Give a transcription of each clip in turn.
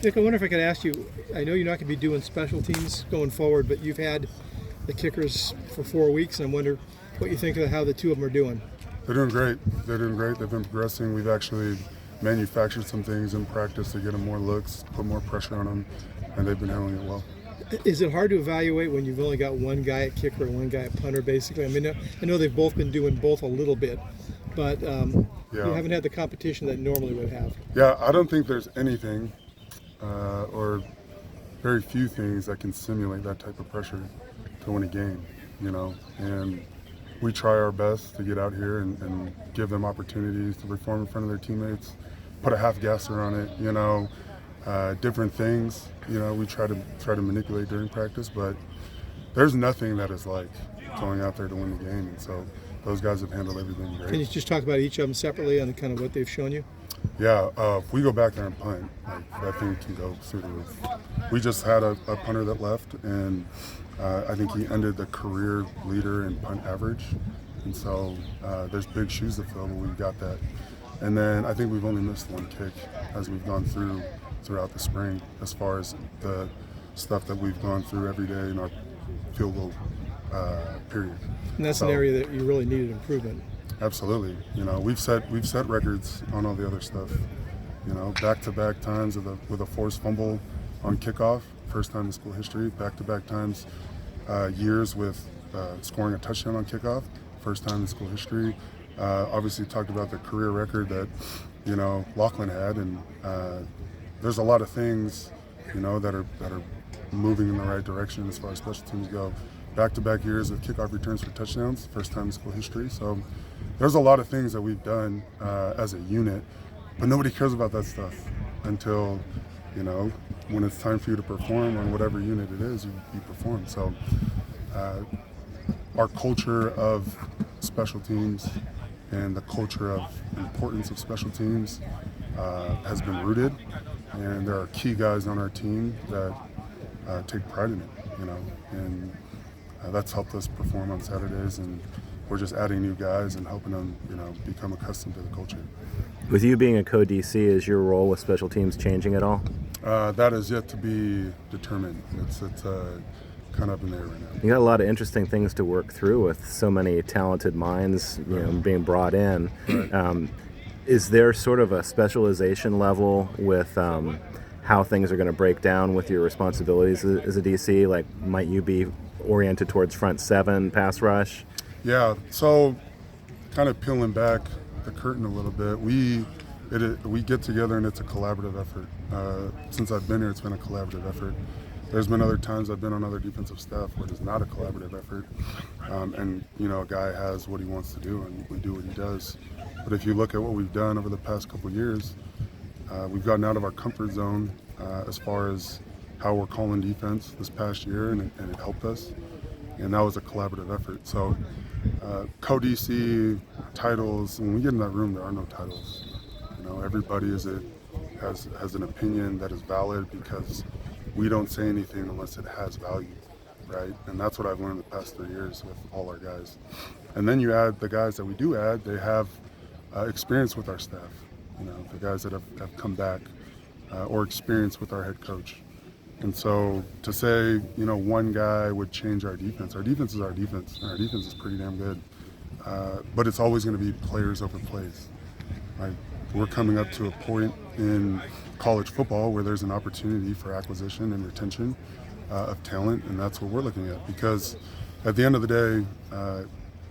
Nick, I wonder if I could ask you, I know you're not going to be doing special teams going forward, but you've had the kickers for 4 weeks, and I wonder what you think of how the two of them are doing. They're doing great. They're doing great. They've been progressing. We've actually manufactured some things in practice to get them more looks, put more pressure on them, and they've been handling it well. Is it hard to evaluate when you've only got one guy at kicker and one guy at punter, basically? I mean, I know they've both been doing both a little bit, but you haven't had the competition that normally would have. Yeah, I don't think there's anything or very few things that can simulate that type of pressure to win a game, and we try our best to get out here and give them opportunities to perform in front of their teammates, put a half gasser on it, different things, we try to manipulate during practice, but there's nothing that is like going out there to win the game, and so those guys have handled everything great. Can you just talk about each of them separately and kind of what they've shown you? Yeah, if we go back there and punt, that thing can go through the roof. We just had a punter that left, and I think he ended the career leader in punt average, and so there's big shoes to fill, but we've got that. And then I think we've only missed one kick as we've gone throughout the spring, as far as the stuff that we've gone through every day in our field goal period. And that's an area that you really needed improvement. Absolutely. We've set records on all the other stuff. Back-to-back times with a forced fumble on kickoff, first time in school history. Back-to-back times, years with scoring a touchdown on kickoff, first time in school history. Obviously, talked about the career record that Lachlan had, and there's a lot of things that are moving in the right direction as far as special teams go. Back-to-back years of kickoff returns for touchdowns, first time in school history. So there's a lot of things that we've done as a unit, but nobody cares about that stuff until, when it's time for you to perform on whatever unit it is, you perform. So our culture of special teams and the culture of importance of special teams has been rooted, and there are key guys on our team that take pride in it, and that's helped us perform on Saturdays, and we're just adding new guys and helping them, become accustomed to the culture. With you being a co-DC, is your role with special teams changing at all? That is yet to be determined. It's kind of in there right now. You got a lot of interesting things to work through with so many talented minds, being brought in. Right. Is there sort of a specialization level with how things are going to break down with your responsibilities as a DC? Like, might you be oriented towards front seven, pass rush? Yeah, so kind of peeling back the curtain a little bit, we get together and it's a collaborative effort. Since I've been here, it's been a collaborative effort. There's been other times I've been on other defensive staff where it's not a collaborative effort, and a guy has what he wants to do and we do what he does. But if you look at what we've done over the past couple of years, we've gotten out of our comfort zone as far as how we're calling defense this past year, and it helped us. And that was a collaborative effort. So co-DC titles, when we get in that room, there are no titles. Everybody has an opinion that is valid because we don't say anything unless it has value, right? And that's what I've learned the past 3 years with all our guys. And then you add the guys that we do add, they have experience with our staff. The guys that have come back or experience with our head coach. And so to say, one guy would change our defense is our defense, and our defense is pretty damn good. But it's always going to be players over plays. Right? We're coming up to a point in college football where there's an opportunity for acquisition and retention of talent, and that's what we're looking at. Because at the end of the day,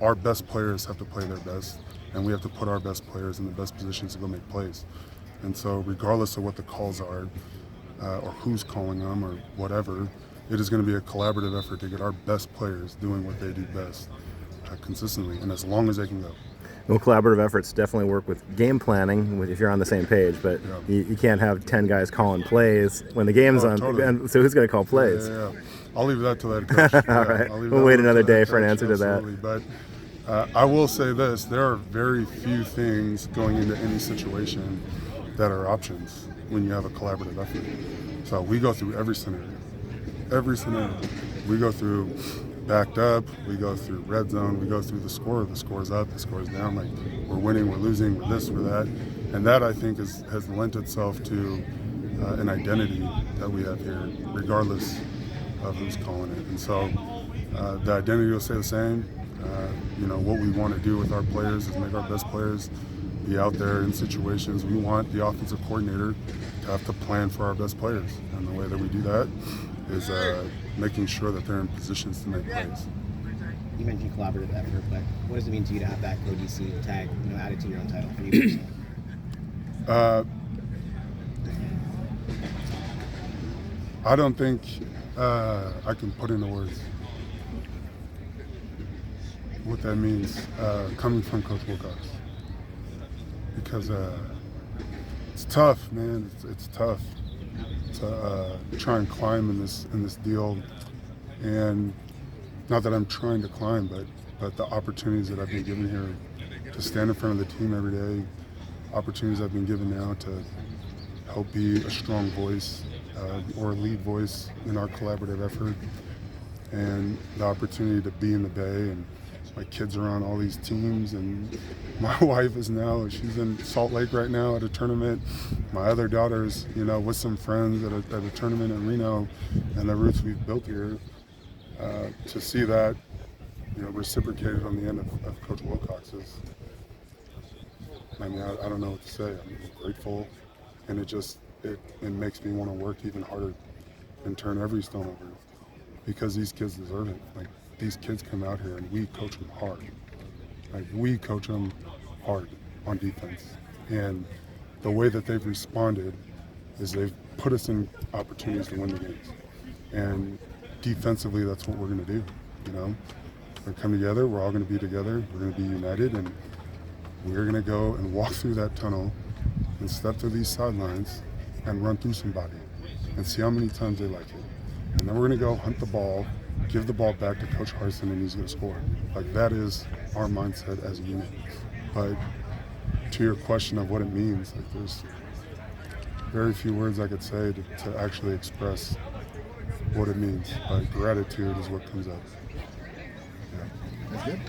our best players have to play their best, and we have to put our best players in the best positions to go make plays. And so regardless of what the calls are, or who's calling them or whatever, it is going to be a collaborative effort to get our best players doing what they do best consistently and as long as they can go. Well, collaborative efforts definitely work with game planning if you're on the same page, but you can't have 10 guys calling plays when the game's on. Totally. So who's going to call plays? Yeah. I'll leave that to that coach. All right. We'll wait another day for an answer to that. But I will say this, there are very few things going into any situation that are options when you have a collaborative effort. So we go through every scenario. We go through backed up, we go through red zone, we go through the score's up, the score's down, like we're winning, we're losing, we're this, we're that. And that I think has lent itself to an identity that we have here, regardless of who's calling it. And so the identity will stay the same. What we want to do with our players is make our best players be out there in situations. We want the offensive coordinator to have to plan for our best players. And the way that we do that is making sure that they're in positions to make plays. You mentioned collaborative effort, but what does it mean to you to have that ODC tag, added to your own title for you personally? I don't think I can put into words what that means coming from Coach Wilcox, because it's tough, man. It's tough to try and climb in this deal, and not that I'm trying to climb, but the opportunities that I've been given here to stand in front of the team every day, opportunities I've been given now to help be a strong voice or a lead voice in our collaborative effort, and the opportunity to be in the Bay, and my kids are on all these teams, and my wife is she's in Salt Lake right now at a tournament. My other daughter's, with some friends at a tournament in Reno, and the roots we've built here. To see that, reciprocated on the end of Coach Wilcox is, I don't know what to say. I'm grateful, and it makes me want to work even harder and turn every stone over, because these kids deserve it. Like, these kids come out here and we coach them hard. Like, we coach them hard on defense, and the way that they've responded is they've put us in opportunities to win the games. And defensively, that's what we're going to do. We're going to come together. We're all going to be together. We're going to be united, and we're going to go and walk through that tunnel and step through these sidelines and run through somebody and see how many times they like it. And then we're going to go hunt the ball, give the ball back to Coach Harsin, and he's going to score. Like, that is our mindset as a unit. But to your question of what it means, like, there's very few words I could say to actually express what it means. But gratitude is what comes up. Yeah. That's good.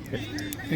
Thanks.